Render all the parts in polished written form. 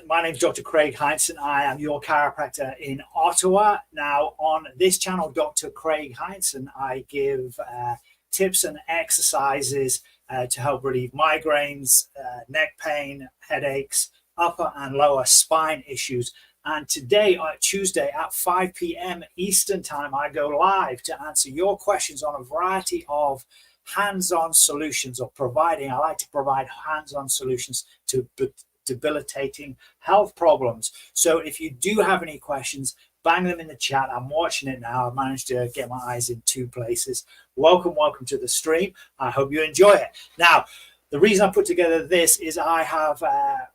My name's Dr. Craig Hindson. I am your chiropractor in Ottawa. Now, on this channel, Dr. Craig Hindson, I give tips and exercises to help relieve migraines, neck pain, headaches, upper and lower spine issues. And today, Tuesday at 5 p.m. Eastern Time, I go live to answer your questions on a variety of hands-on solutions, or I like to provide hands-on solutions to debilitating health problems. So if you do have any questions, bang them in the chat. I'm watching it now. I've managed to get my eyes in two places. Welcome to the stream. I hope you enjoy it. Now, the reason I put together this is I have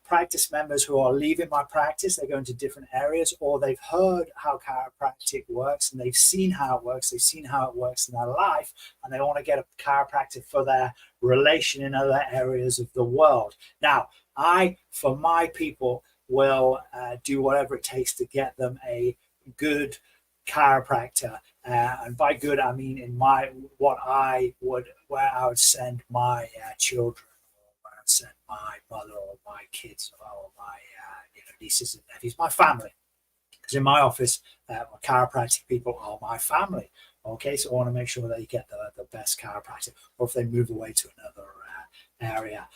practice members who are leaving my practice. They're going to different areas, or they've heard how chiropractic works and they've seen how it works. They've seen how it works in their life, and they want to get a chiropractor for their relation in other areas of the world. Now, for my people, will do whatever it takes to get them a good chiropractor. And by good, I mean in where I would send my children, or where I'd send my mother or my kids, or my nieces and nephews, my family. Because in my office, chiropractic people are my family. Okay, so I want to make sure they get the best chiropractor, or if they move away to another area.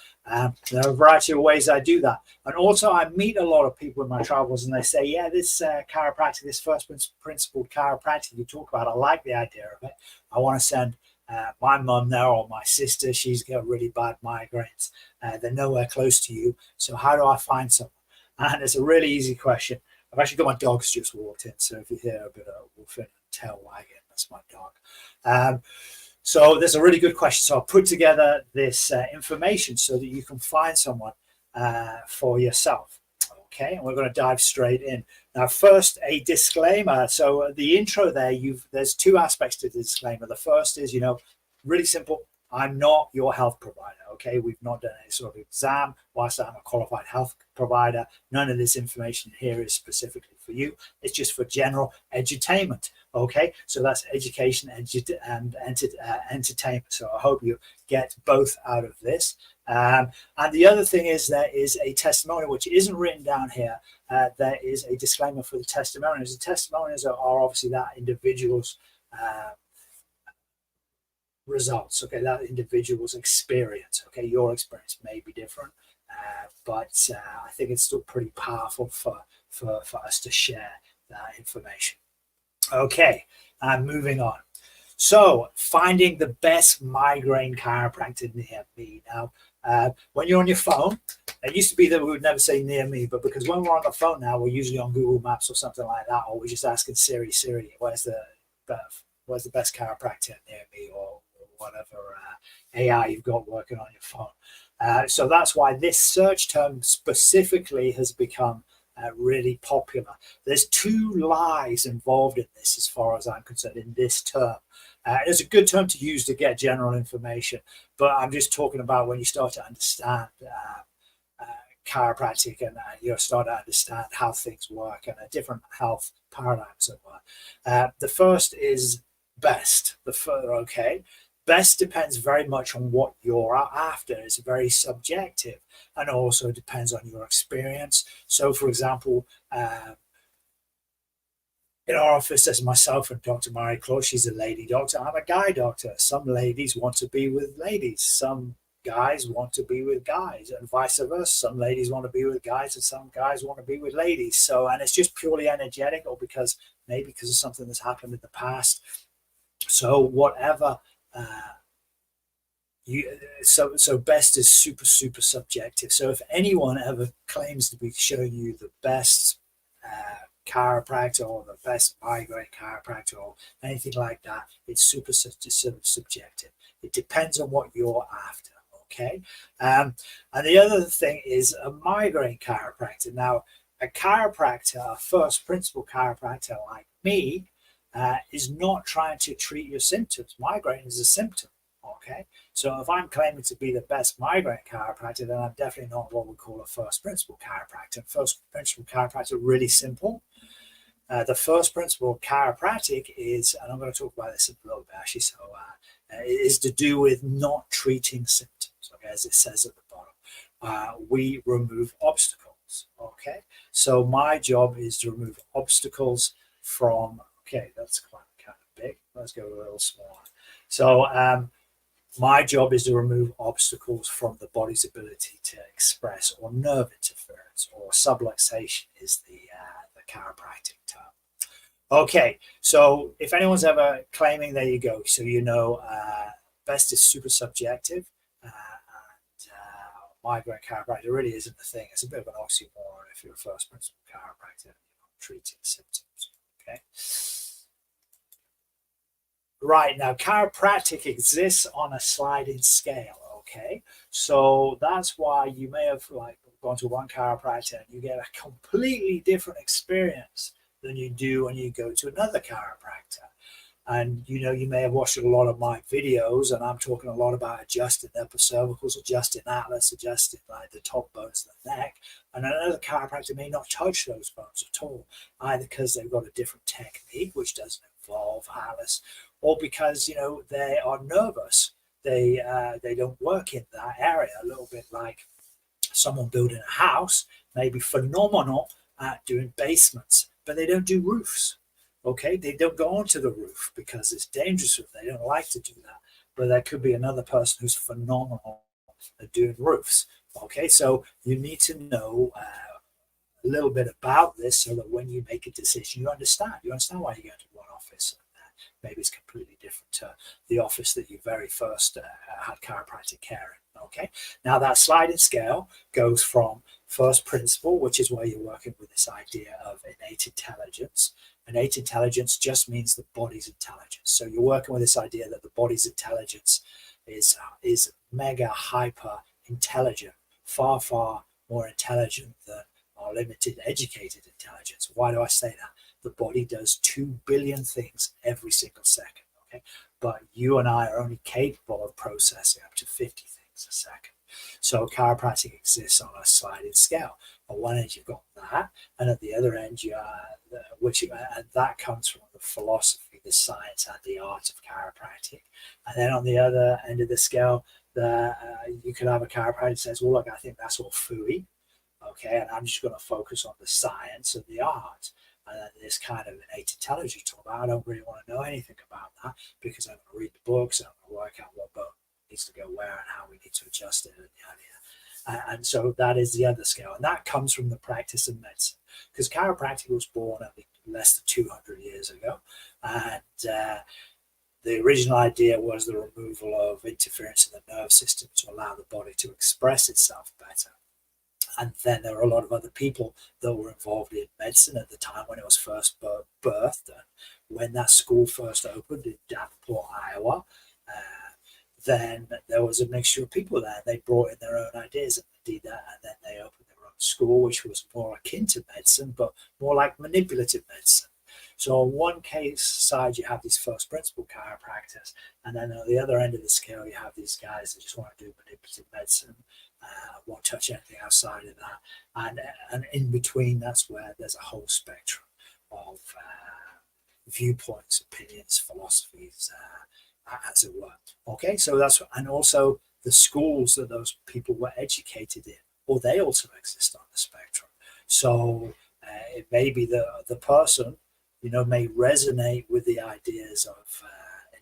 There are a variety of ways I do that. And also I meet a lot of people in my travels, and they say, yeah, this chiropractic, this first principle chiropractic you talk about, I like the idea of it. I want to send my mum there, or my sister. She's got really bad migraines. They're nowhere close to you. So how do I find someone? And it's a really easy question. I've actually got my dogs just walked in. So if you hear a bit of wolfing and tail wagging, that's my dog. So that's a really good question. So I'll put together this information so that you can find someone for yourself. Okay, and we're going to dive straight in. Now, first, a disclaimer. So the intro there's two aspects to the disclaimer. The first is, really simple. I'm not your health provider. Okay, we've not done any sort of exam. Whilst I'm a qualified health provider, none of this information here is specifically for you. It's just for general edutainment. Okay, so that's education and entertainment. So I hope you get both out of this. And the other thing is, there is a testimonial which isn't written down here. There is a disclaimer for the testimonials. The testimonials are obviously that individual's results. Okay, that individual's experience. Okay, your experience may be different, but I think it's still pretty powerful for us to share that information. Okay, and moving on. So, finding the best migraine chiropractor near me. Now, when you're on your phone, it used to be that we would never say near me, but because when we're on the phone now, we're usually on Google Maps or something like that, or we're just asking Siri, where's the best chiropractor near me, or whatever AI you've got working on your phone. So that's why this search term specifically has become really popular. There's two lies involved in this, as far as I'm concerned, in this term. It's a good term to use to get general information, but I'm just talking about when you start to understand chiropractic, and you start to understand how things work and different health paradigms at work. The first is best. Best depends very much on what you're after. It's very subjective, and also depends on your experience. So, for example, in our office, there's myself and Dr. Marie Claude. She's a lady doctor. I'm a guy doctor. Some ladies want to be with ladies. Some guys want to be with guys, and vice versa. Some ladies want to be with guys, and some guys want to be with ladies. So, and it's just purely energetic, or because of something that's happened in the past. So, whatever. So best is super subjective. So if anyone ever claims to be showing you the best chiropractor, or the best migraine chiropractor, or anything like that, it's super subjective. It depends on what you're after. Okay, and the other thing is a migraine chiropractor. Now, a chiropractor, a first principle chiropractor like me, is not trying to treat your symptoms. Migraine is a symptom. Okay, so if I'm claiming to be the best migraine chiropractor, then I'm definitely not what we call a first principle chiropractor. First principle chiropractor, really simple. The first principle chiropractic is, and I'm going to talk about this a little bit actually, so it is to do with not treating symptoms. Okay, as it says at the bottom, we remove obstacles. obstacles. Okay, so my job is to remove obstacles from, okay, that's quite kind of big. Let's go a little smaller. So my job is to remove obstacles from the body's ability to express, or nerve interference, or subluxation is the chiropractic term. Okay, so if anyone's ever claiming, there you go. So best is super subjective, and migraine chiropractor really isn't the thing. It's a bit of an oxymoron if you're a first principle chiropractor, treating symptoms. Okay. Right, now chiropractic exists on a sliding scale. Okay, so that's why you may have gone to one chiropractor and you get a completely different experience than you do when you go to another chiropractor. And you may have watched a lot of my videos, and I'm talking a lot about adjusting upper cervicals, adjusting atlas, adjusting like the top bones of the neck. And another chiropractor may not touch those bones at all, either because they've got a different technique which doesn't involve atlas, or because they are nervous. They don't work in that area. A little bit like someone building a house may be phenomenal at doing basements, but they don't do roofs. Okay, they don't go onto the roof because it's dangerous. They don't like to do that. But there could be another person who's phenomenal at doing roofs. Okay, so you need to know a little bit about this so that when you make a decision, you understand. You understand why you're going to one office. Maybe it's completely different to the office that you very first had chiropractic care in. Okay, now that sliding scale goes from first principle, which is where you're working with this idea of innate intelligence. Innate intelligence just means the body's intelligence. So you're working with this idea that the body's intelligence is mega hyper intelligent, far, far more intelligent than our limited educated intelligence. Why do I say that? The body does 2 billion things every single second. Okay, but you and I are only capable of processing up to 50 things a second. So chiropractic exists on a sliding scale. On one end you've got that, and at the other end and that comes from the philosophy, the science, and the art of chiropractic. And then on the other end of the scale, you could have a chiropractor that says, well, look, I think that's all phooey. Okay, and I'm just going to focus on the science and the art. And then this kind of innate intelligence you talk about, I don't really want to know anything about that because I'm going to read the books and I'm going to work out what bone needs to go where and how we need to adjust it. And so that is the other scale. And that comes from the practice of medicine, because chiropractic was born less than 200 years ago. And the original idea was the removal of interference in the nerve system to allow the body to express itself better. And then there were a lot of other people that were involved in medicine at the time when it was first birthed. And when that school first opened in Davenport, Iowa, then there was a mixture of people there. They brought in their own ideas and they did that. And then they opened their own school, which was more akin to medicine, but more like manipulative medicine. So on one case side, you have these first principle chiropractors. And then on the other end of the scale, you have these guys that just want to do manipulative medicine. Won't touch anything outside of that, and in between, that's where there's a whole spectrum of viewpoints, opinions, philosophies, as it were. Okay, so and also the schools that those people were educated in, or they also exist on the spectrum. So it may be the person may resonate with the ideas of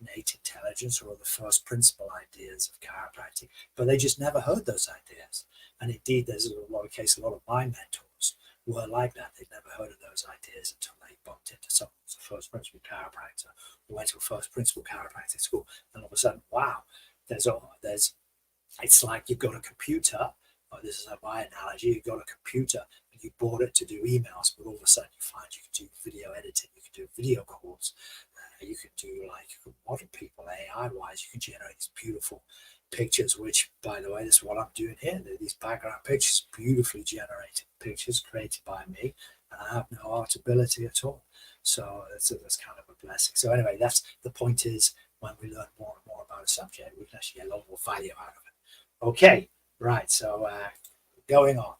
innate intelligence or the first principle ideas of chiropractic, but they just never heard those ideas. And indeed, there's a lot of my mentors were like that. They'd never heard of those ideas until they bumped into someone who's a first principle chiropractor, or went to a first principle chiropractic school, and all of a sudden, wow, it's like you've got a computer. This is my analogy. You've got a computer and you bought it to do emails, but all of a sudden you find you can do video editing, you can do video calls, you can do you can model people AI wise, you can generate these beautiful pictures, which by the way, this is what I'm doing here. They're these background pictures, beautifully generated pictures created by me, and I have no art ability at all. So that's kind of a blessing. So anyway, that's the point, is when we learn more and more about a subject, we can actually get a lot more value out of it. Okay. Right, so going on.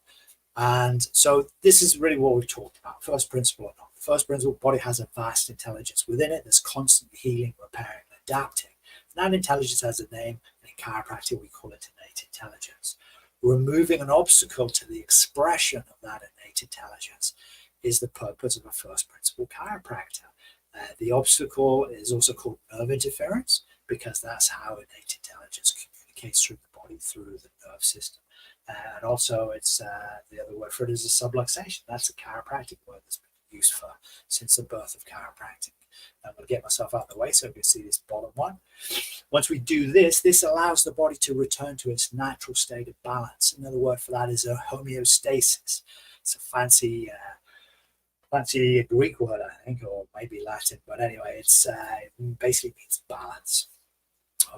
And so this is really what we've talked about, first principle or not. First principle, body has a vast intelligence within it that's constantly healing, repairing, and adapting. And that intelligence has a name, and in chiropractic we call it innate intelligence. removing an obstacle to the expression of that innate intelligence is the purpose of a first principle chiropractor. The obstacle is also called nerve interference, because that's how innate intelligence communicates through the body, through the nerve system. And also, it's the other word for it is a subluxation. That's a chiropractic word that's been used for since the birth of chiropractic. I'm going to get myself out of the way so we can see this bottom one. Once we do this, this allows the body to return to its natural state of balance. Another word for that is a homeostasis. It's a fancy Greek word, I think, or maybe Latin, but anyway, it basically means balance.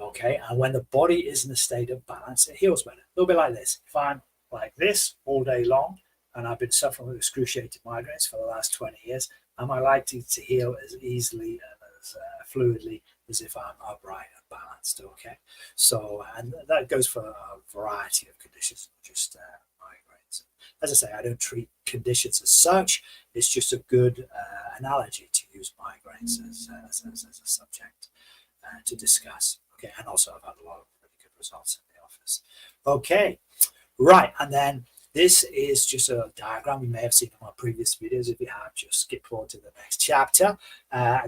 Okay, and when the body is in a state of balance, it heals better. A little bit like this. If I'm like this all day long, and I've been suffering with excruciating migraines for the last 20 years, am I likely to heal as easily and as fluidly as if I'm upright and balanced? Okay, so, and that goes for a variety of conditions, not just migraines. As I say, I don't treat conditions as such. It's just a good analogy to use migraines as a subject to discuss. Okay, and also I've had a lot of really good results in the office. Okay, right, and then this is just a diagram you may have seen in my previous videos. If you have, just skip forward to the next chapter.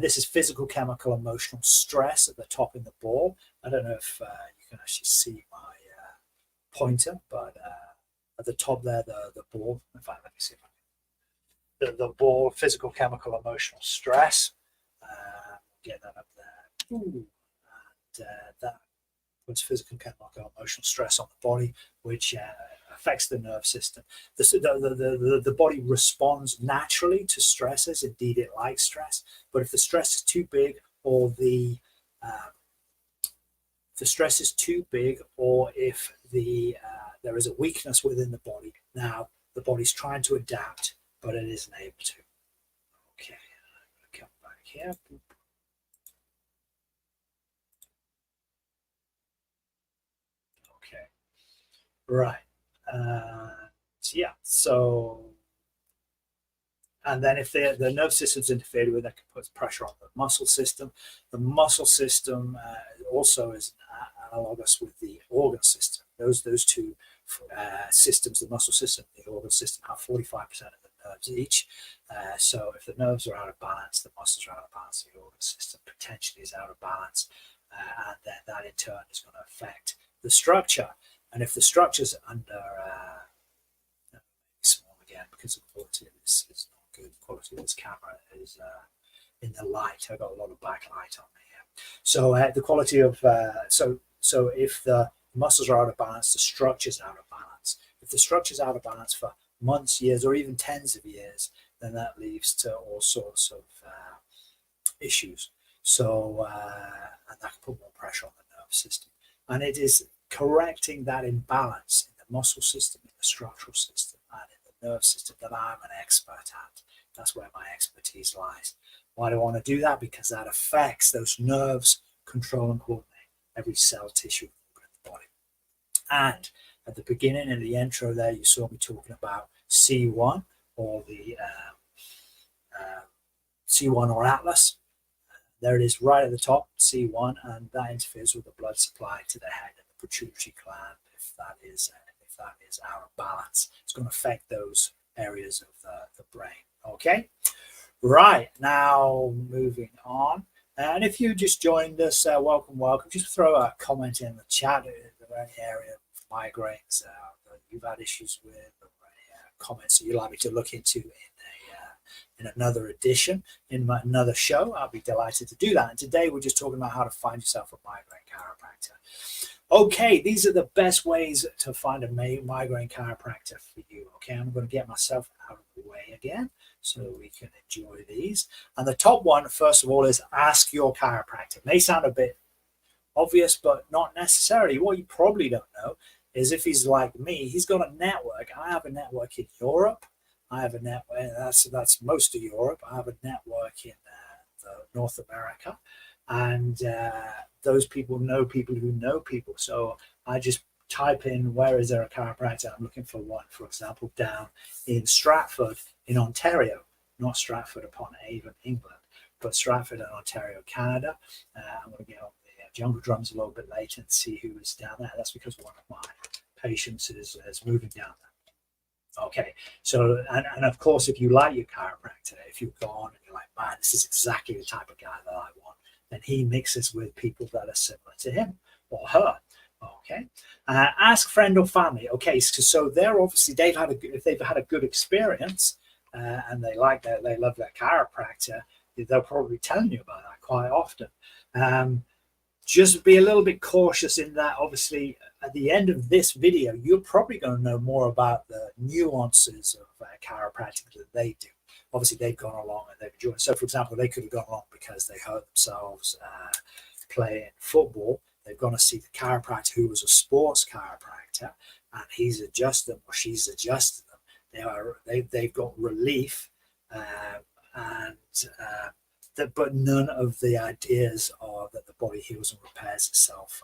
This is physical, chemical, emotional stress at the top in the ball. I don't know if you can actually see my pointer, but at the top there, the ball. In fact, let me see if I can. The ball, physical, chemical, emotional stress. Get that up there. Ooh. And that puts physical, chemical, emotional stress on the body, which affects the nerve system. The body responds naturally to stresses. Indeed, it likes stress. But if the stress is too big, or the stress is too big, or if there is a weakness within the body, now the body's trying to adapt, but it isn't able to. Okay, I'm going to come back here. Okay, right. Yeah, so, and then if the nerve system's interfered with, that can put pressure on the muscle system. The muscle system also is analogous with the organ system. Those two systems, the muscle system and the organ system, have 45% of the nerves each. So if the nerves are out of balance, the muscles are out of balance, the organ system potentially is out of balance, and then that in turn is going to affect the structure. And if the structure's under small again, because the quality of this is not good, the quality of this camera is in the light. I've got a lot of backlight on me here. So the quality of so if the muscles are out of balance, the structure's out of balance. If the structure's out of balance for months, years, or even tens of years, then that leads to all sorts of issues. So and that can put more pressure on the nerve system. And it is correcting that imbalance in the muscle system, in the structural system, and in the nerve system that I'm an expert at. That's where my expertise lies. Why do I want to do that? Because that affects those nerves, control and coordinate every cell, tissue, in the body. And at the beginning, in the intro there, you saw me talking about C1, or the C1 or Atlas. There it is right at the top, C1, and that interferes with the blood supply to the head and the pituitary gland. If that is out of balance, it's going to affect those areas of the brain. Okay, right, now moving on. And if you just joined us, welcome. Just throw a comment in the chat. Is there any area of migraines that you've had issues with, or any comments that you'd like me to look into in another edition, in another show? I'll be delighted to do that. And today we're just talking about how to find yourself a migraine chiropractor. Okay, these are the best ways to find a migraine chiropractor for you. Okay, I'm going to get myself out of the way again so we can enjoy these. And the top one, first of all, is ask your chiropractor. It may sound a bit obvious, but not necessarily. What you probably don't know is, if he's like me, he's got a network. I have a network in Europe. I have a network, that's most of Europe. I have a network in North America, and those people know people who know people. So I just type in, where is there a chiropractor? I'm looking for one, for example, down in Stratford in Ontario, not Stratford upon Avon, England, but Stratford in Ontario, Canada. I'm going to get on the jungle drums a little bit later and see who is down there. That's because one of my patients is moving down there. Okay, so and of course, if you like your chiropractor, if you've gone and you're like, man, this is exactly the type of guy that I want, then he mixes with people that are similar to him or her. Okay, ask friend or family. Okay, so they're obviously if they've had a good experience and they love their chiropractor, they'll probably be telling you about that quite often. Just be a little bit cautious in that. Obviously, at the end of this video, you're probably going to know more about the nuances of chiropractic than they do. Obviously, they've gone along and they've enjoyed it. So, for example, they could have gone along because they hurt themselves playing football. They've gone to see the chiropractor who was a sports chiropractor, and he's adjusted them or she's adjusted them. They've got relief, but none of the ideas are that the body heals and repairs itself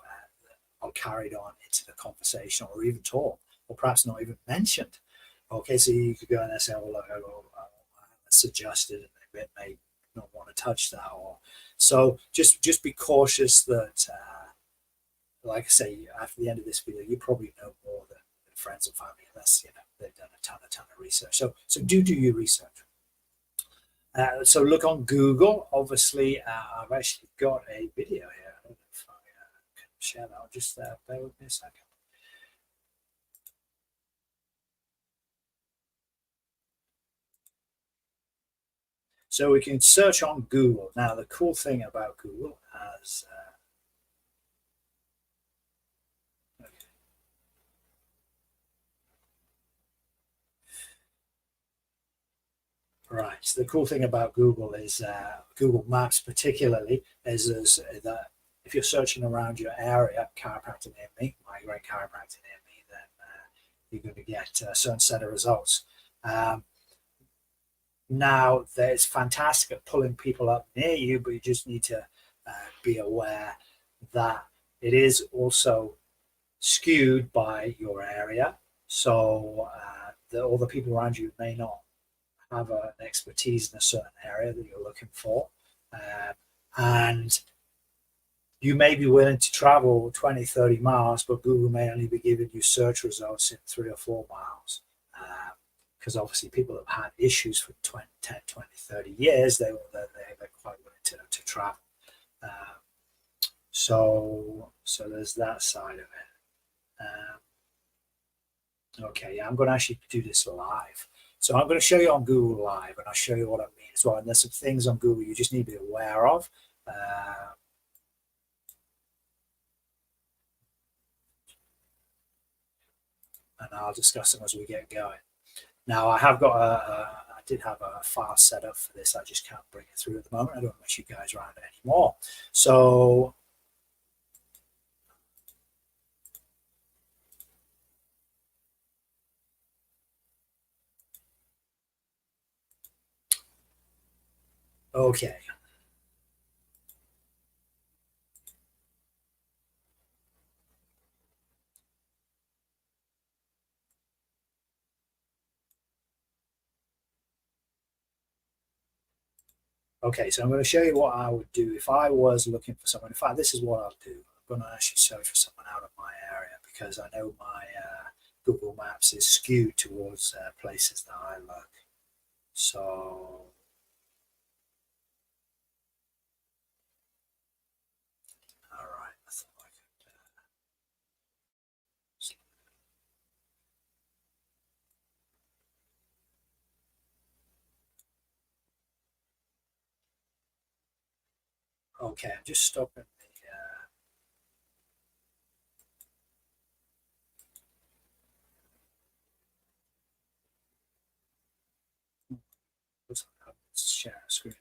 are carried on into the conversation or even taught, or perhaps not even mentioned. Okay, so you could go in there and say, "Oh, look, that's adjusted," and they may not want to touch that. Or so just be cautious that, like I say, after the end of this video, you probably know more than friends and family, unless they've done a ton of research. So do your research. So look on Google. Obviously, I've actually got a video here. I don't know if I can share that. I'll just bear with me a second. So we can search on Google. Now, the cool thing about Google is right. So the cool thing about Google is Google Maps, particularly, is that if you're searching around your area, chiropractor near me, migraine chiropractor near me, then you're going to get a certain set of results. Now, it's fantastic at pulling people up near you, but you just need to be aware that it is also skewed by your area. So all the people around you may not have an expertise in a certain area that you're looking for. And you may be willing to travel 20, 30 miles, but Google may only be giving you search results in 3 or 4 miles. Because obviously people have had issues for 10, 20, 30 years. They're quite willing to travel. So there's that side of it. Okay, yeah, I'm going to actually do this live. So I'm going to show you on Google Live, and I'll show you what I mean as well. And there's some things on Google you just need to be aware of. And I'll discuss them as we get going. Now, I did have a file set up for this. I just can't bring it through at the moment. I don't want to mess you guys around anymore. So okay. Okay, so I'm going to show you what I would do if I was looking for someone. In fact, this is what I'll do. I'm going to actually search for someone out of my area because I know my Google Maps is skewed towards places that I look. So, all right, I thought I could. Okay, I'm just stopping the. Let's share a screen.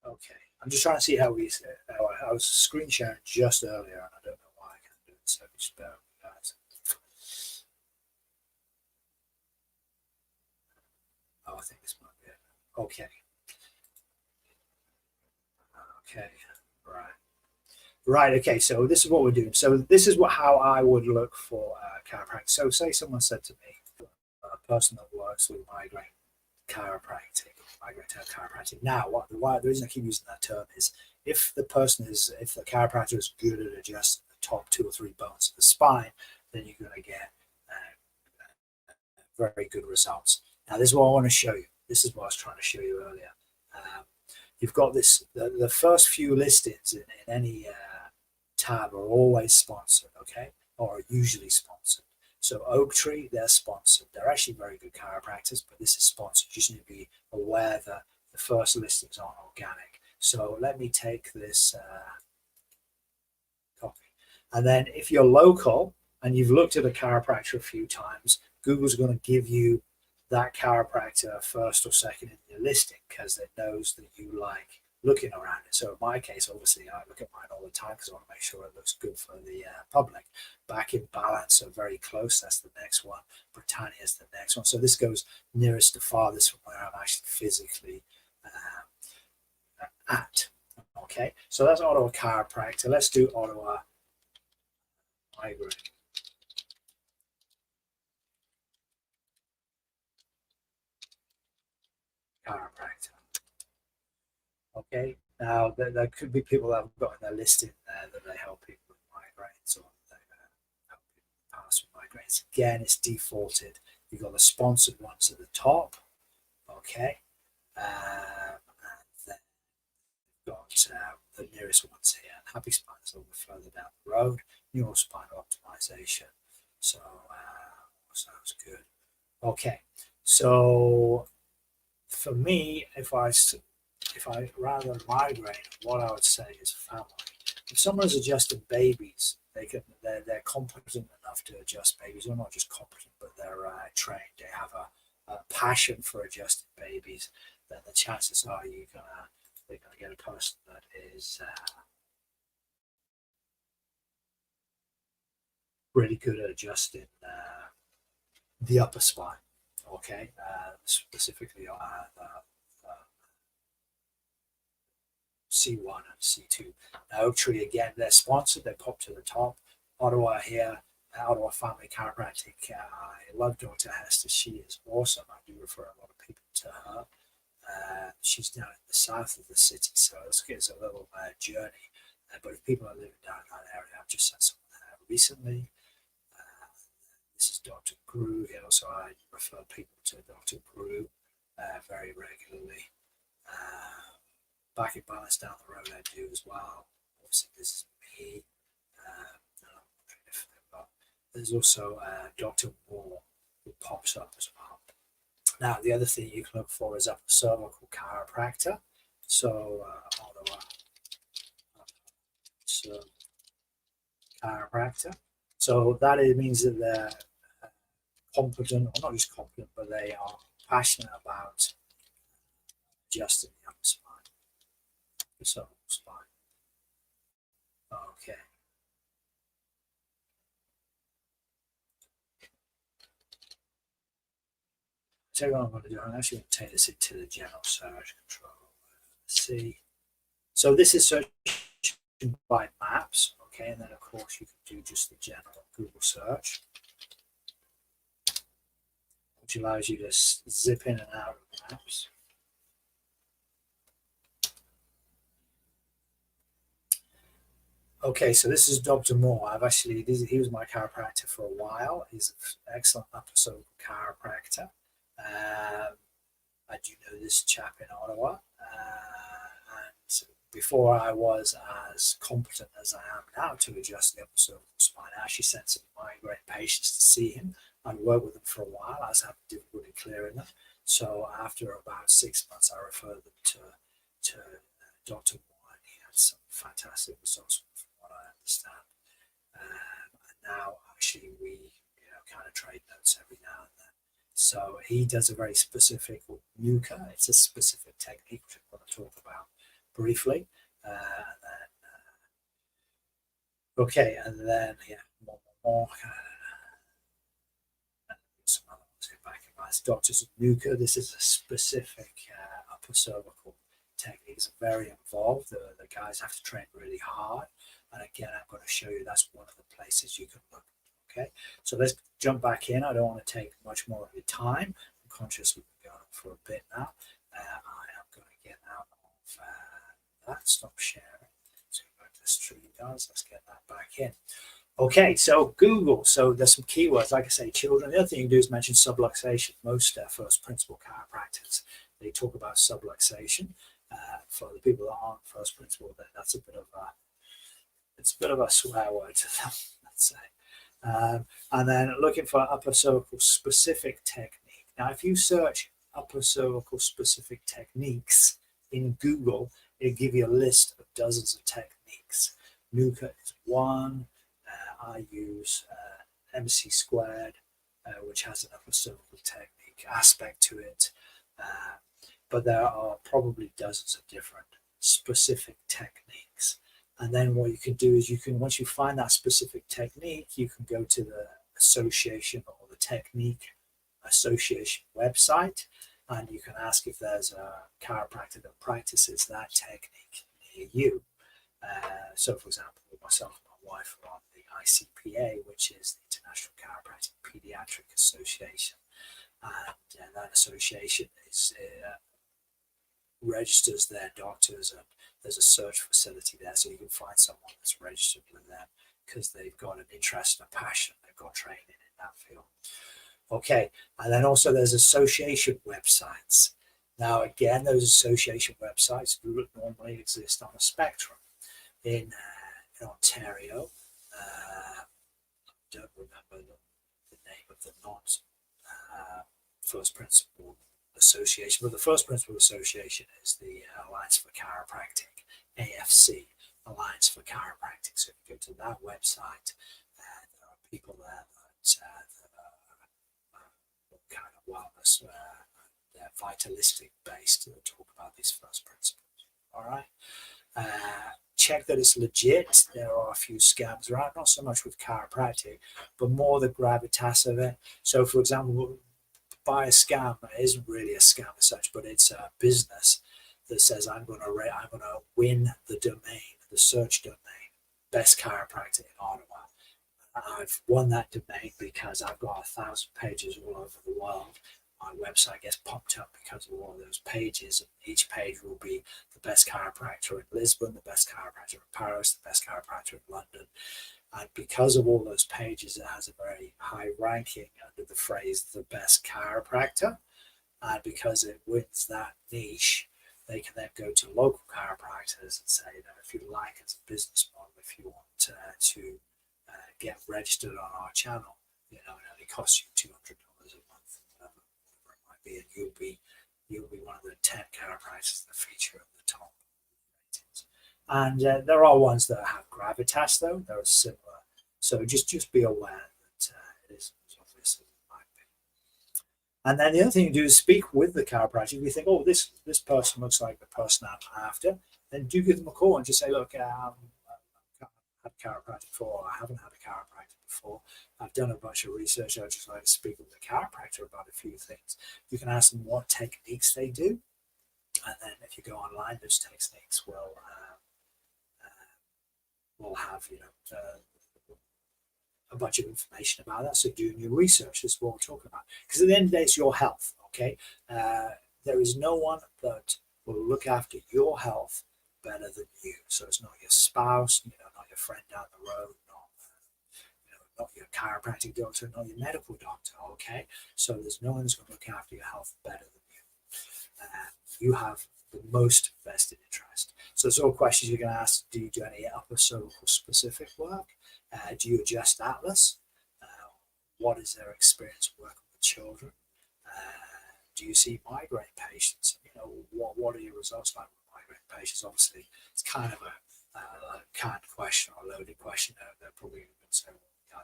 Okay, I'm just trying to see how I was screen sharing just earlier, and I don't know why I can't do it. So just bear with me, guys. Oh, I think this might be it. Okay. Okay. Right. Right. Okay. So this is what we're doing. So this is how I would look for chiropractic. So say someone said to me, a person that works with migraine, chiropractic, migraine tail chiropractic. Now, the reason I keep using that term is if the chiropractor is good at adjusting the top 2 or 3 bones of the spine, then you're going to get very good results. Now, this is what I want to show you. This is what I was trying to show you earlier. You've got this, the first few listings in any tab are always sponsored, okay, or usually sponsored. So Oak Tree, they're sponsored. They're actually very good chiropractors, but this is sponsored. You just need to be aware that the first listings aren't organic. So let me take this copy. And then if you're local and you've looked at a chiropractor a few times, Google's going to give you that chiropractor first or second in your listing because it knows that you like looking around it. So in my case, obviously, I look at mine all the time because I want to make sure it looks good for the public. Back in Balance are very close. That's the next one. Britannia is the next one. So this goes nearest to farthest from where I'm actually physically at. Okay, so that's Ottawa Chiropractor. Let's do Ottawa Migraine. Chiropractor. Okay, now there could be people that have got in their listing there that they help people with migraines or they help people pass with migraines. Again, it's defaulted. You've got the sponsored ones at the top. Okay, and then you've got the nearest ones here. Happy Spine is a little further down the road. Neurospinal optimization. So sounds good. Okay, so for me, if I rather than migraine, what I would say is family. If someone's adjusting babies, they're competent enough to adjust babies. They're not just competent, but they're trained. They have a passion for adjusting babies. Then the chances are they're gonna get a person that is really good at adjusting the upper spine. Okay, specifically C1 and C2. Now, Oak Tree, again, they're sponsored. They pop to the top. Ottawa here, Ottawa Family Chiropractic. I love Dr. Hester. She is awesome. I do refer a lot of people to her. She's down in the south of the city, so it's a little journey. But if people are living down in that area, I've just sent someone there recently. This is Dr. Grew here, so I refer people to Dr. Grew very regularly. Back in Balance down the road, I do as well. Obviously, this is me. There's also Dr. Moore who pops up as well. Now, the other thing you can look for is upper cervical chiropractor. So, Ottawa chiropractor. So that means that they're competent, or not just competent, but they are passionate about adjusting the upper spine, the cervical spine. Okay. So what I'm going to do, I'm actually going to take this into the general search control. Let's see. So this is searching by maps, okay, and then of course you can do just the general Google search, which allows you to zip in and out of maps. Okay, so this is Dr. Moore. He was my chiropractor for a while. He's an excellent upper cervical chiropractor. I do know this chap in Ottawa, and before I was as competent as I am now to adjust the upper cervical spine, I actually sent some migraine patients to see him. I'd worked with them for a while. I was having difficulty clearing them. So after about 6 months, I referred them to Dr. Moore, and he had some fantastic results from what I understand. And now actually we kind of trade notes every now and then. So he does a very specific nuka. It's a specific technique which I'm going to talk about briefly. Okay, and then more. Some other ones here back in my doctor's nuka. This is a specific upper cervical technique. It's very involved. The guys have to train really hard. And again, I'm going to show you that's one of the places you can look. Okay, so let's jump back in. I don't want to take much more of your time. I'm conscious we've been going on for a bit now. I am going to get out of that, stop sharing. So go to the stream, guys. Let's get that back in. Okay, so Google. So there's some keywords, like I say, children. The other thing you can do is mention subluxation. Most first principle chiropractors, they talk about subluxation. For the people that aren't first principle, that's a bit of a swear word to them, let's say. And then looking for upper cervical specific technique. Now, if you search upper cervical specific techniques in Google, it'll give you a list of dozens of techniques. NUCA is one. I use MC squared, which has an upper cervical technique aspect to it. But there are probably dozens of different specific techniques. And then what you can do is once you find that specific technique, you can go to the association or the technique association website, and you can ask if there's a chiropractor that practices that technique near you. So, for example, myself and my wife are on the ICPA, which is the International Chiropractic Pediatric Association, and that association is registers their doctors, and there's a search facility there, so you can find someone that's registered with them because they've got an interest and a passion, they've got training in that field. Okay, and then also there's association websites. Now again, those association websites do normally exist on a spectrum. In Ontario, I don't remember the name of the first principle association, but the first principle association is the Alliance for Chiropractic, AFC, Alliance for Chiropractic. So if you go to that website, there are people there that kind of wellness, they're vitalistic based to talk about these first principles. All right. Check that it's legit. There are a few scams around, not so much with chiropractic, but more the gravitas of it. So, for example, by a scam, it isn't really a scam as such, but it's a business that says I'm going to win the domain, the search domain, best chiropractor in Ottawa. I've won that domain because I've got 1,000 pages all over the world. My website gets popped up because of all of those pages, and each page will be the best chiropractor in Lisbon, the best chiropractor in Paris, the best chiropractor in London. And because of all those pages, it has a very high ranking under the phrase the best chiropractor. And because it wins that niche, they can then go to local chiropractors and say that if you like as a business model, if you want to get registered on our channel, it only costs you $200 a month, whatever it might be, and you'll be one of the 10 chiropractors that feature at the top ratings. And there are ones that have gravitas, though. There are similar. So just be aware that it isn't as obvious as it might be. And then the other thing you do is speak with the chiropractor. If you think, oh, this person looks like the person I'm after, then do give them a call and just say, look, I've had a chiropractor before. I haven't had a chiropractor before. I've done a bunch of research. I'd just like to speak with the chiropractor about a few things. You can ask them what techniques they do. And then if you go online, those techniques will have a bunch of information about that. So doing your research is what we're talking about, because at the end of the day, it's your health. Okay, there is no one that will look after your health better than you. So it's not your spouse, not your friend down the road, not your chiropractic doctor, not your medical doctor. Okay, so there's no one who's going to look after your health better than you. You have the most vested interest. So there's all questions you can ask. Do you do any upper cervical specific work? Do you adjust atlas? What is their experience working with children? Do you see migraine patients? What are your results like with migraine patients? Obviously, it's kind of a canned question or a loaded question. They're probably going to say, well,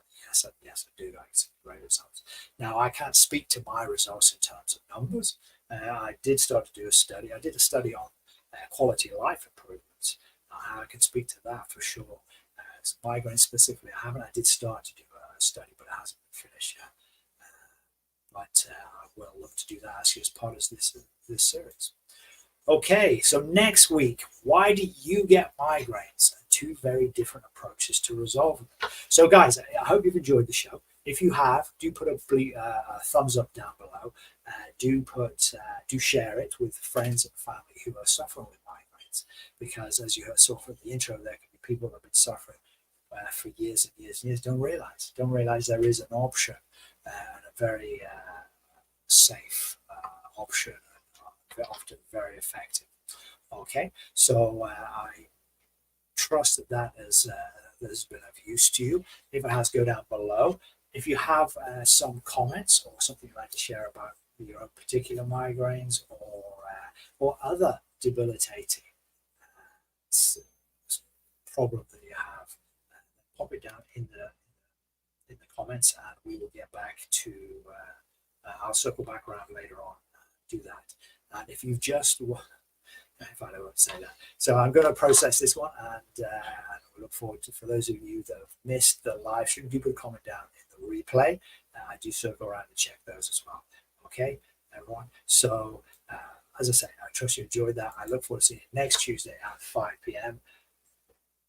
yes, I do. I see great results. Now, I can't speak to my results in terms of numbers. I did start to do a study. I did a study on quality of life improvements. I can speak to that for sure. Migraine specifically, I haven't. I did start to do a study, but it hasn't been finished yet. But I will look to do that actually as part of this series. Okay, so next week, why do you get migraines? Two very different approaches to resolving them. So guys, I hope you've enjoyed the show. If you have, do put a thumbs up down below. Do share it with friends and family who are suffering with migraines, because as you saw from the intro, there can be people that have been suffering for years and years and years. Don't realize there is an option, and a very safe option, and often very effective. Okay, so I trust that has been of use to you. If it has, go down below. If you have some comments or something you'd like to share about your own particular migraines, or other debilitating problem that you have, pop it down in the comments, and we will get back to. I'll circle back around later on. Do that. And if you've just if I don't want to say that. So I'm going to process this one, and we look forward to, for those of you that have missed the live stream, do put a comment down in the replay. I do circle around and check those as well. Okay, everyone. So as I say, I trust you enjoyed that. I look forward to seeing you next Tuesday at 5 p.m.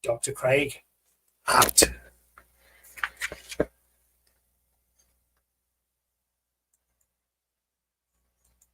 Dr. Craig, out.